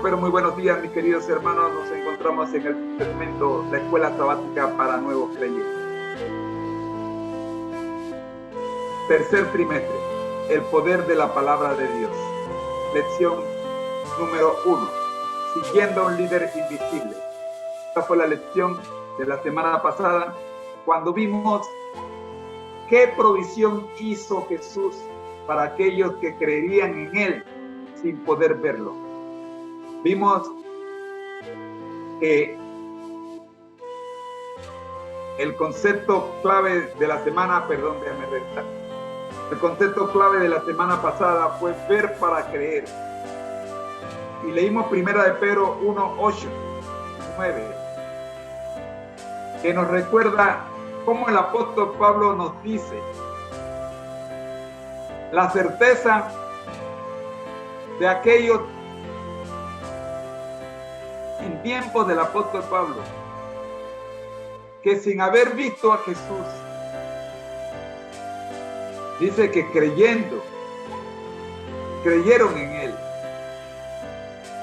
Pero muy buenos días, mis queridos hermanos. Nos encontramos en el segmento La Escuela Sabática para Nuevos Creyentes. Tercer trimestre, el poder de la palabra de Dios. Lección número 1, siguiendo a un líder invisible. Esta fue la lección de la semana pasada, cuando vimos qué provisión hizo Jesús para aquellos que creerían en Él sin poder verlo. Vimos que el concepto clave de la semana, el concepto clave de la semana pasada fue ver para creer. Y leímos primera de Pedro 1:8, 9, que nos recuerda cómo el apóstol Pablo nos dice la certeza de aquellos en tiempos del apóstol Pablo, que sin haber visto a Jesús, dice que creyeron en Él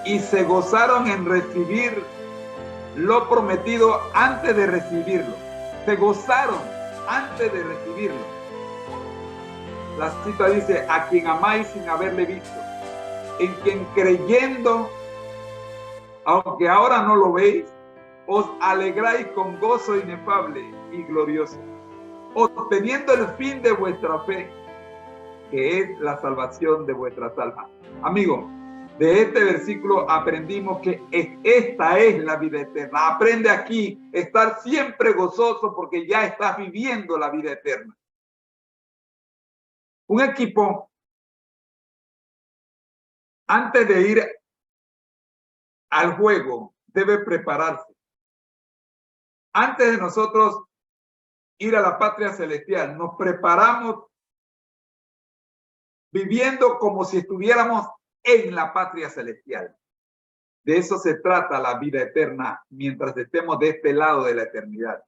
y se gozaron en recibir lo prometido antes de recibirlo. Se gozaron antes de recibirlo. La cita dice: a quien amáis sin haberle visto, en quien creyendo, aunque ahora no lo veis, os alegráis con gozo inefable y glorioso, obteniendo el fin de vuestra fe, que es la salvación de vuestras almas. Amigo, de este versículo aprendimos que esta es la vida eterna. Aprende aquí estar siempre gozoso porque ya estás viviendo la vida eterna. Un equipo, antes de ir al juego, debe prepararse. Antes de nosotros ir a la patria celestial, nos preparamos viviendo como si estuviéramos en la patria celestial. De eso se trata la vida eterna mientras estemos de este lado de la eternidad.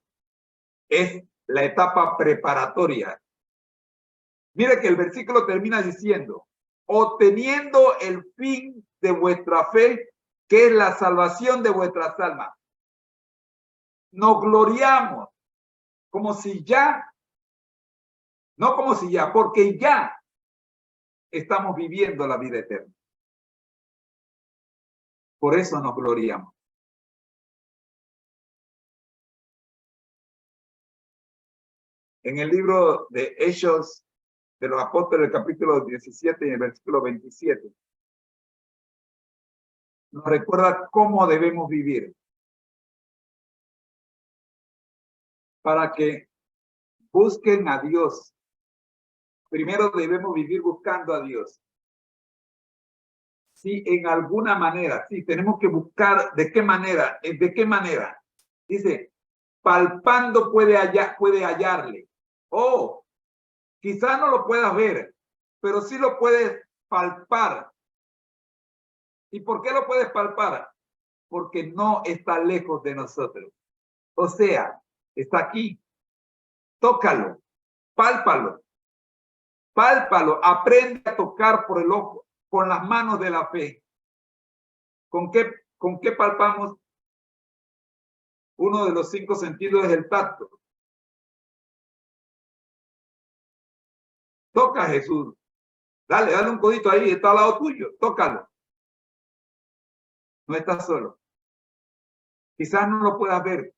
Es la etapa preparatoria. Mire que el versículo termina diciendo: obteniendo el fin de vuestra fe, que es la salvación de vuestras almas. Nos gloriamos como si ya, no como si ya, porque ya estamos viviendo la vida eterna. Por eso nos gloriamos. En el libro de Hechos de los Apóstoles, el capítulo 17 y el versículo 27, nos recuerda cómo debemos vivir para que busquen a Dios. Primero debemos vivir buscando a Dios. Si en alguna manera, sí, tenemos que buscar de qué manera, dice, palpando puede hallarle. Quizás no lo puedas ver, pero sí lo puedes palpar. ¿Y por qué lo puedes palpar? Porque no está lejos de nosotros. O sea, está aquí. Tócalo, pálpalo, aprende a tocar por el ojo, con las manos de la fe. ¿Con qué palpamos? Uno de los 5 sentidos es el tacto. Toca a Jesús. Dale un codito ahí, está al lado tuyo. Tócalo. No estás solo. Quizás no lo puedas ver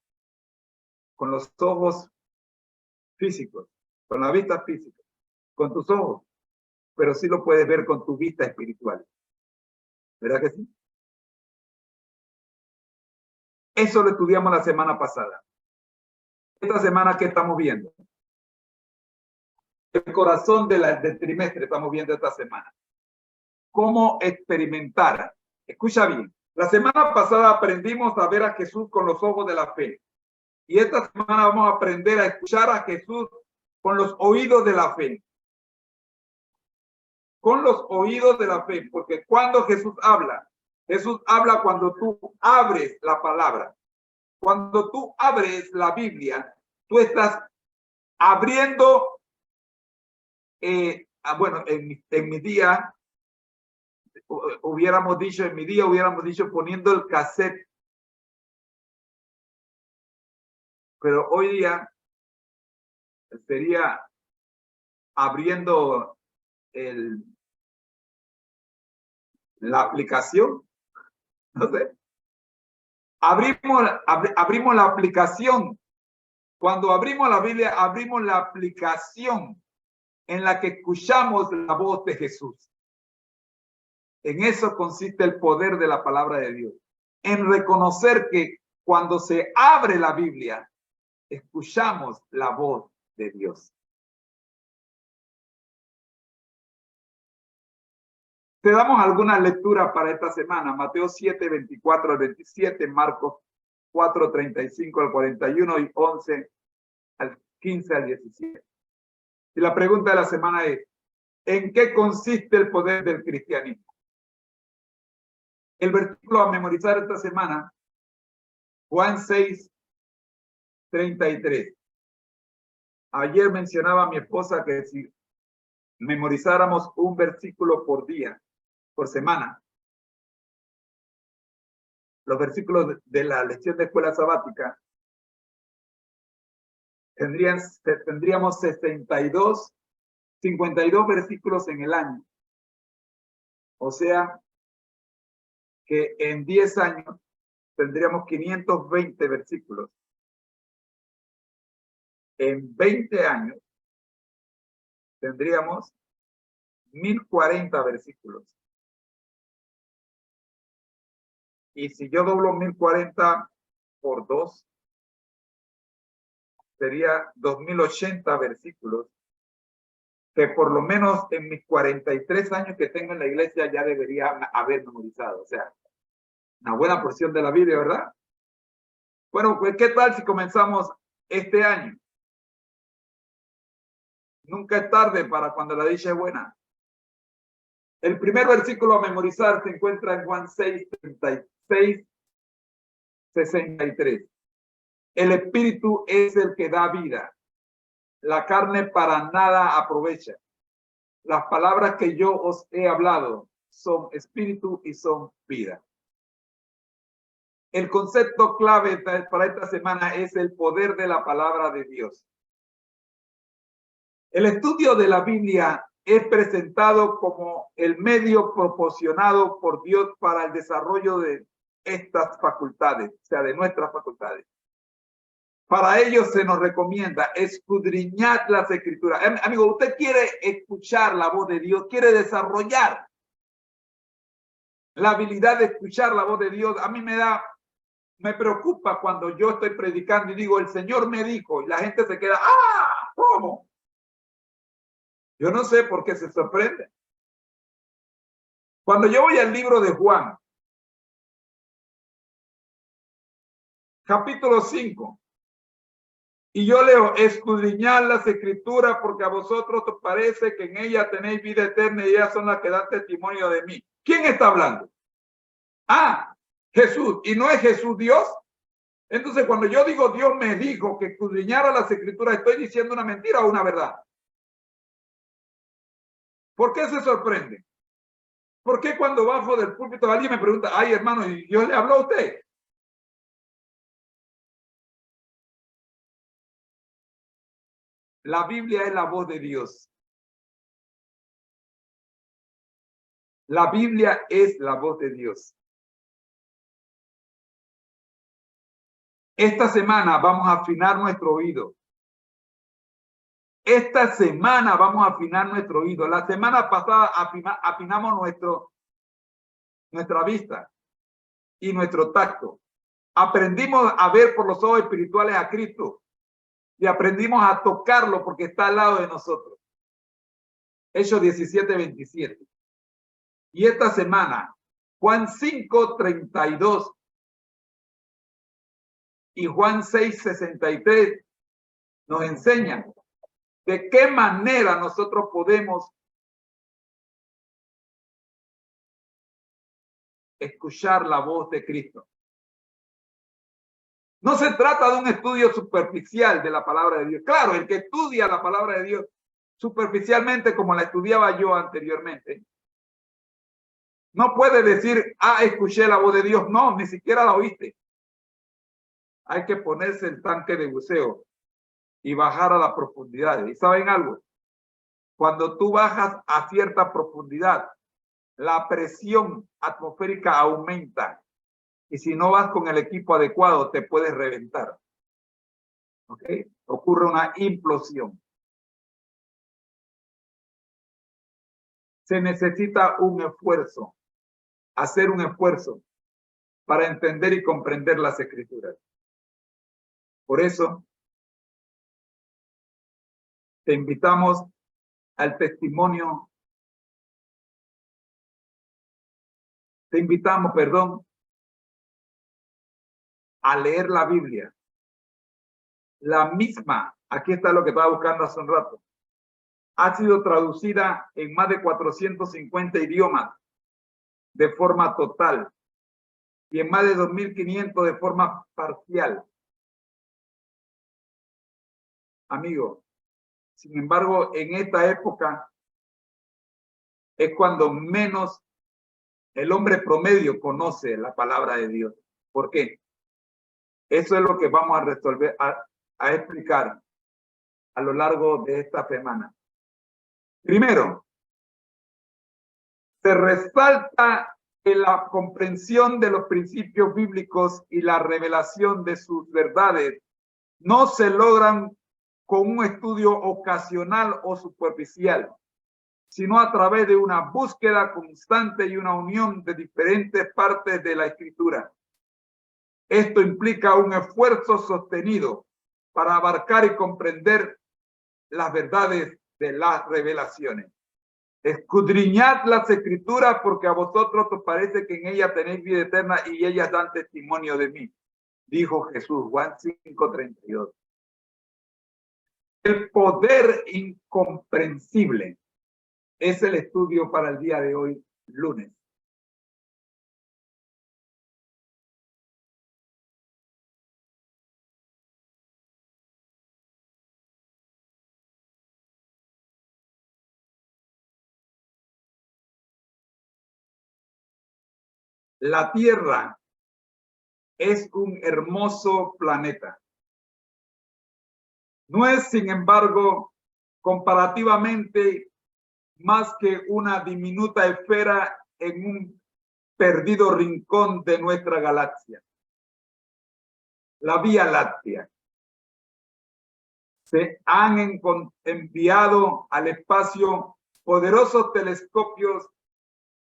con los ojos físicos, con la vista física, con tus ojos, pero sí lo puedes ver con tu vista espiritual. ¿Verdad que sí? Eso lo estudiamos la semana pasada. Esta semana, ¿qué estamos viendo? El corazón del trimestre estamos viendo esta semana. ¿Cómo experimentar? Escucha bien. La semana pasada aprendimos a ver a Jesús con los ojos de la fe. Y esta semana vamos a aprender a escuchar a Jesús con los oídos de la fe. Con los oídos de la fe. Porque cuando Jesús habla cuando tú abres la palabra. Cuando tú abres la Biblia, tú estás abriendo bueno, en mi día, hubiéramos dicho poniendo el cassette. Pero hoy día sería abriendo la aplicación, no sé. Abrimos la aplicación. Cuando abrimos la Biblia, abrimos la aplicación en la que escuchamos la voz de Jesús. En eso consiste el poder de la palabra de Dios. En reconocer que cuando se abre la Biblia, escuchamos la voz de Dios. Te damos algunas lecturas para esta semana. Mateo 7, 24 al 27, Marcos 4, 35 al 41 y 11 al 15 al 17. Y la pregunta de la semana es, ¿en qué consiste el poder del cristianismo? El versículo a memorizar esta semana, Juan 6, 33. Ayer mencionaba a mi esposa que si memorizáramos un versículo por día, por semana, los versículos de la lección de escuela sabática, tendríamos 52 versículos en el año. O sea, que en 10 años tendríamos 520 versículos. En 20 años tendríamos 1040 versículos. Y si yo doblo 1040 por 2, sería 2080 versículos, que por lo menos en mis 43 años que tengo en la iglesia ya debería haber memorizado. O sea, una buena porción de la Biblia, ¿verdad? Bueno, pues ¿qué tal si comenzamos este año? Nunca es tarde para cuando la dicha es buena. El primer versículo a memorizar se encuentra en Juan 6, 36, 63. El espíritu es el que da vida. La carne para nada aprovecha. Las palabras que yo os he hablado son espíritu y son vida. El concepto clave para esta semana es el poder de la palabra de Dios. El estudio de la Biblia es presentado como el medio proporcionado por Dios para el desarrollo de estas facultades, o sea, de nuestras facultades. Para ello se nos recomienda escudriñar las escrituras. Amigo, usted quiere escuchar la voz de Dios, quiere desarrollar la habilidad de escuchar la voz de Dios. A mí me preocupa cuando yo estoy predicando y digo, el Señor me dijo, y la gente se queda, ¡ah! ¿Cómo? Yo no sé por qué se sorprende. Cuando yo voy al libro de Juan, capítulo 5, y yo leo, escudriñad las escrituras porque a vosotros os parece que en ellas tenéis vida eterna y ellas son las que dan testimonio de mí. ¿Quién está hablando? Ah, Jesús. ¿Y no es Jesús Dios? Entonces, cuando yo digo Dios me dijo que escudriñara las escrituras, ¿estoy diciendo una mentira o una verdad? ¿Por qué se sorprende? ¿Por qué cuando bajo del púlpito alguien me pregunta, ay hermano, ¿y Dios le habló a usted? La Biblia es la voz de Dios. La Biblia es la voz de Dios. Esta semana vamos a afinar nuestro oído. Esta semana vamos a afinar nuestro oído. La semana pasada afinamos nuestra vista y nuestro tacto. Aprendimos a ver por los ojos espirituales a Cristo y aprendimos a tocarlo porque está al lado de nosotros. Hechos 17, 27. Y esta semana, Juan 5, 32 y Juan 6, 63 nos enseñan de qué manera nosotros podemos escuchar la voz de Cristo. No se trata de un estudio superficial de la palabra de Dios. Claro, el que estudia la palabra de Dios superficialmente como la estudiaba yo anteriormente, no puede decir, ah, escuché la voz de Dios. No, ni siquiera la oíste. Hay que ponerse el tanque de buceo y bajar a la profundidad. ¿Y saben algo? Cuando tú bajas a cierta profundidad, la presión atmosférica aumenta. Y si no vas con el equipo adecuado, te puedes reventar. ¿Ok? Ocurre una implosión. Se necesita un esfuerzo, hacer un esfuerzo para entender y comprender las Escrituras. Por eso, te invitamos al testimonio, a leer la Biblia. La misma, aquí está lo que estaba buscando hace un rato, ha sido traducida en más de 450 idiomas de forma total y en más de 2.500 de forma parcial. Amigo, sin embargo, en esta época es cuando menos el hombre promedio conoce la palabra de Dios. ¿Por qué? Eso es lo que vamos a resolver, a explicar a lo largo de esta semana. Primero, se resalta que la comprensión de los principios bíblicos y la revelación de sus verdades no se logran con un estudio ocasional o superficial, sino a través de una búsqueda constante y una unión de diferentes partes de la Escritura. Esto implica un esfuerzo sostenido para abarcar y comprender las verdades de las revelaciones. Escudriñad las Escrituras porque a vosotros os parece que en ellas tenéis vida eterna y ellas dan testimonio de mí, dijo Jesús, Juan 5:32. El poder incomprensible es el estudio para el día de hoy, lunes. La Tierra es un hermoso planeta. No es, sin embargo, comparativamente más que una diminuta esfera en un perdido rincón de nuestra galaxia, la Vía Láctea. Se han enviado al espacio poderosos telescopios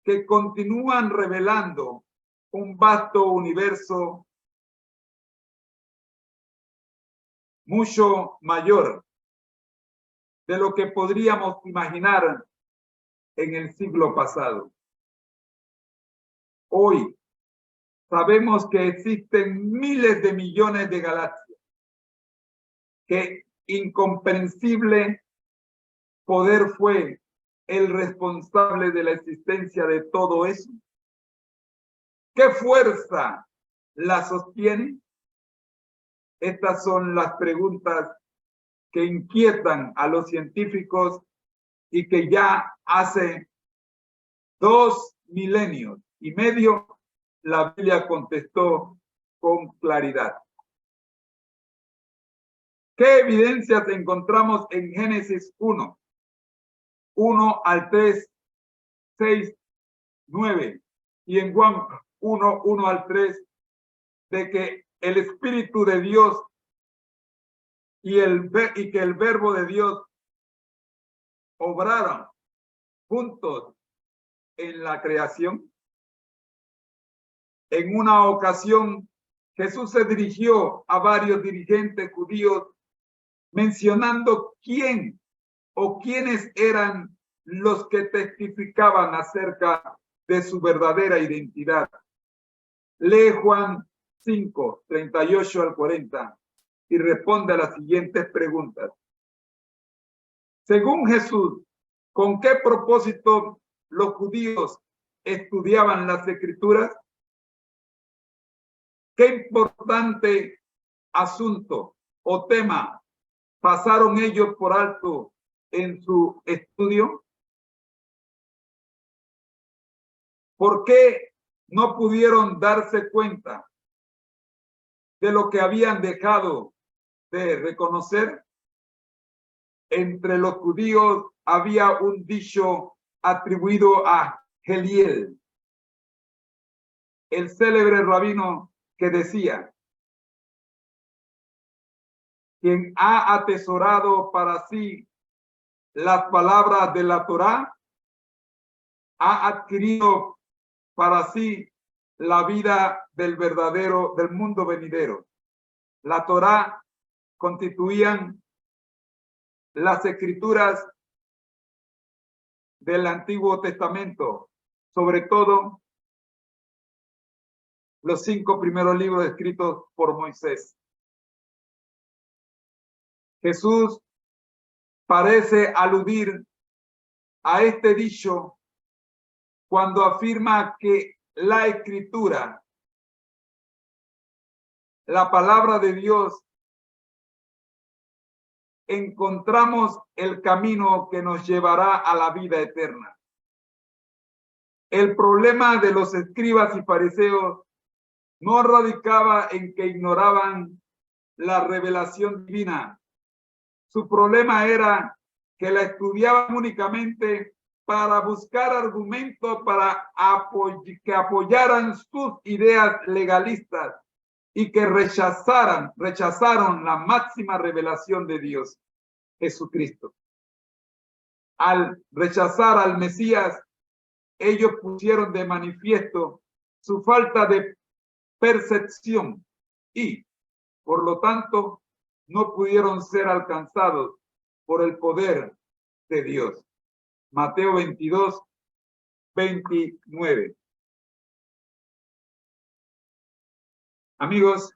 que continúan revelando un vasto universo mucho mayor de lo que podríamos imaginar en el siglo pasado. Hoy sabemos que existen miles de millones de galaxias. Qué incomprensible poder fue el responsable de la existencia de todo eso. ¿Qué fuerza la sostiene? Estas son las preguntas que inquietan a los científicos y que ya hace 2 milenios y medio la Biblia contestó con claridad. ¿Qué evidencias encontramos en Génesis 1? 1 al 3, 6, 9 y en Juan 1, 1 al 3 de que el Espíritu de Dios y que el Verbo de Dios obraron juntos en la creación? En una ocasión, Jesús se dirigió a varios dirigentes judíos mencionando quién o quiénes eran los que testificaban acerca de su verdadera identidad. Lee Juan 5, 38 al 40 y responde a las siguientes preguntas. Según Jesús, ¿con qué propósito los judíos estudiaban las Escrituras? ¿Qué importante asunto o tema pasaron ellos por alto en su estudio? ¿Por qué no pudieron darse cuenta de lo que habían dejado de reconocer? Entre los judíos había un dicho atribuido a Geliel, el célebre rabino, que decía: quien ha atesorado para sí las palabras de la Torá ha adquirido para sí la vida del mundo venidero. La Torá constituían las escrituras del Antiguo Testamento, sobre todo los 5 primeros libros escritos por Moisés. Jesús parece aludir a este dicho cuando afirma que la escritura, la palabra de Dios, encontramos el camino que nos llevará a la vida eterna. El problema de los escribas y fariseos no radicaba en que ignoraban la revelación divina. Su problema era que la estudiaban únicamente para buscar argumentos para que apoyaran sus ideas legalistas y que rechazaron la máxima revelación de Dios, Jesucristo. Al rechazar al Mesías, ellos pusieron de manifiesto su falta de percepción y, por lo tanto, no pudieron ser alcanzados por el poder de Dios. Mateo 22, 29. Amigos,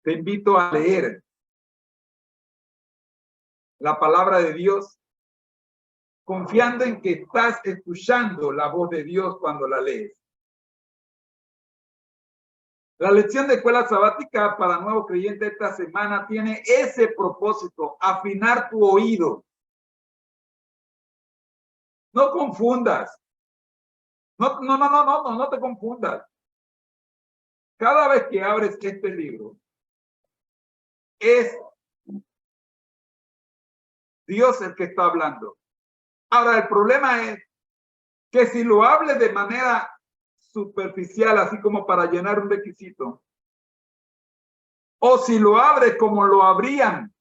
te invito a leer la palabra de Dios confiando en que estás escuchando la voz de Dios cuando la lees. La lección de escuela sabática para nuevos creyentes esta semana tiene ese propósito: afinar tu oído. No confundas. No te confundas. Cada vez que abres este libro, es Dios el que está hablando. Ahora, el problema es que si lo hables de manera superficial, así como para llenar un requisito, o si lo abres como lo abrían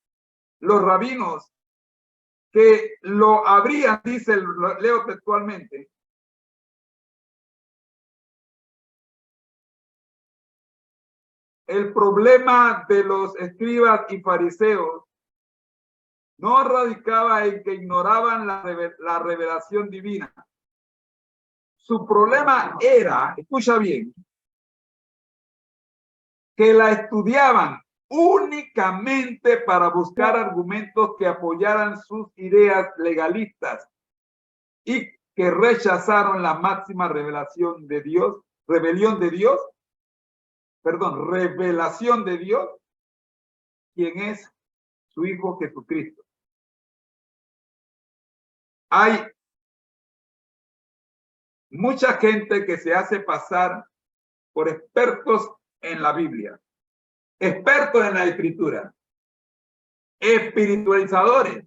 los rabinos, que lo abrían, dice, leo textualmente, el problema de los escribas y fariseos no radicaba en que ignoraban la revelación divina. Su problema era, escucha bien, que la estudiaban únicamente para buscar argumentos que apoyaran sus ideas legalistas y que rechazaron la máxima revelación de Dios, revelación de Dios, quien es su Hijo Jesucristo. Hay mucha gente que se hace pasar por expertos en la Biblia, expertos en la Escritura, espiritualizadores,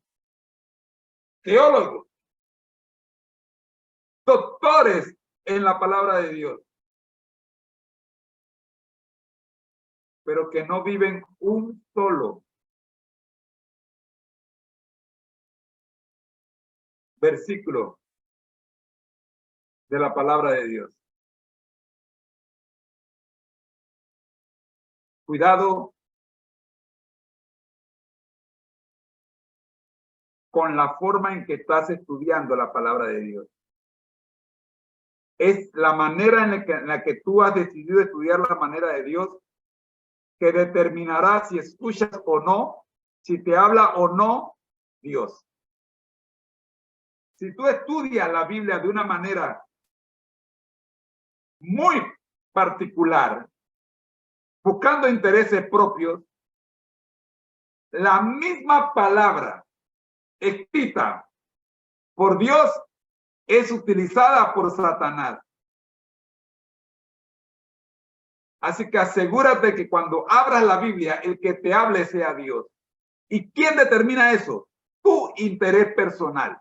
teólogos, doctores en la palabra de Dios, pero que no viven un solo versículo de la palabra de Dios. Cuidado con la forma en que estás estudiando la palabra de Dios. Es la manera en la que tú has decidido estudiar la manera de Dios que determinará si escuchas o no, si te habla o no Dios. Si tú estudias la Biblia de una manera muy particular, buscando intereses propios, la misma palabra escrita por Dios es utilizada por Satanás. Así que asegúrate que cuando abras la Biblia, el que te hable sea Dios. ¿Y quién determina eso? Tu interés personal.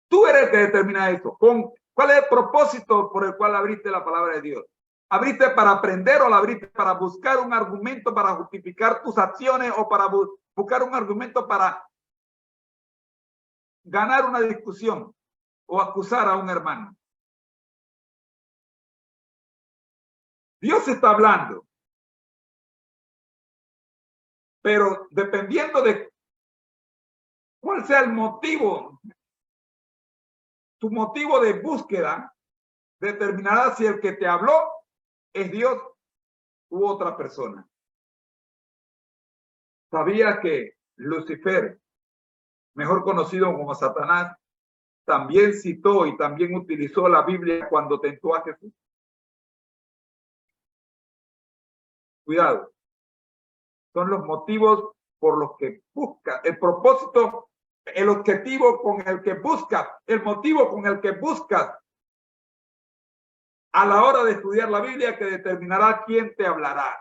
Tú eres el que determina eso. ¿Cuál es el propósito por el cual abriste la palabra de Dios? ¿Abriste para aprender o la abriste para buscar un argumento para justificar tus acciones o para buscar un argumento para ganar una discusión o acusar a un hermano? Dios está hablando, pero dependiendo de cuál sea el motivo, tu motivo de búsqueda determinará si el que te habló es Dios u otra persona. ¿Sabía que Lucifer, mejor conocido como Satanás, también citó y también utilizó la Biblia cuando tentó a Jesús? Cuidado. Son los motivos por los que busca, el propósito, el objetivo con el que buscas, el motivo con el que buscas a la hora de estudiar la Biblia que determinará quién te hablará.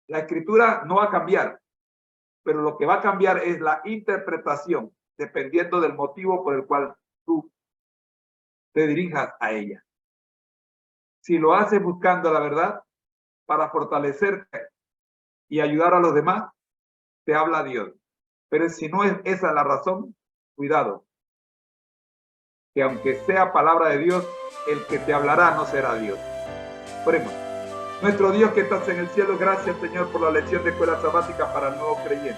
La escritura no va a cambiar, pero lo que va a cambiar es la interpretación, dependiendo del motivo por el cual tú te dirijas a ella. Si lo haces buscando la verdad para fortalecerte y ayudar a los demás, te habla Dios. Pero si no es esa la razón, cuidado, que aunque sea palabra de Dios, el que te hablará no será Dios. Oremos. Nuestro Dios que estás en el cielo, gracias Señor por la lección de escuela sabática para nuevos creyentes.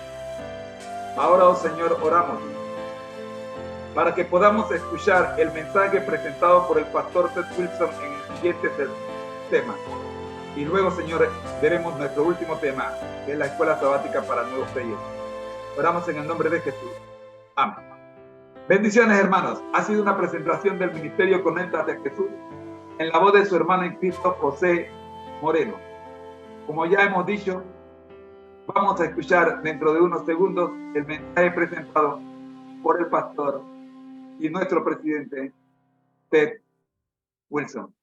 Ahora, oh Señor, oramos para que podamos escuchar el mensaje presentado por el pastor Seth Wilson en el siguiente tema. Y luego, Señor, veremos nuestro último tema, que es la escuela sabática para nuevos creyentes. Oramos en el nombre de Jesús. Amén. Bendiciones, hermanos. Ha sido una presentación del Ministerio Conecta de Jesús en la voz de su hermano en Cristo, José Moreno. Como ya hemos dicho, vamos a escuchar dentro de unos segundos el mensaje presentado por el pastor y nuestro presidente, Seth Wilson.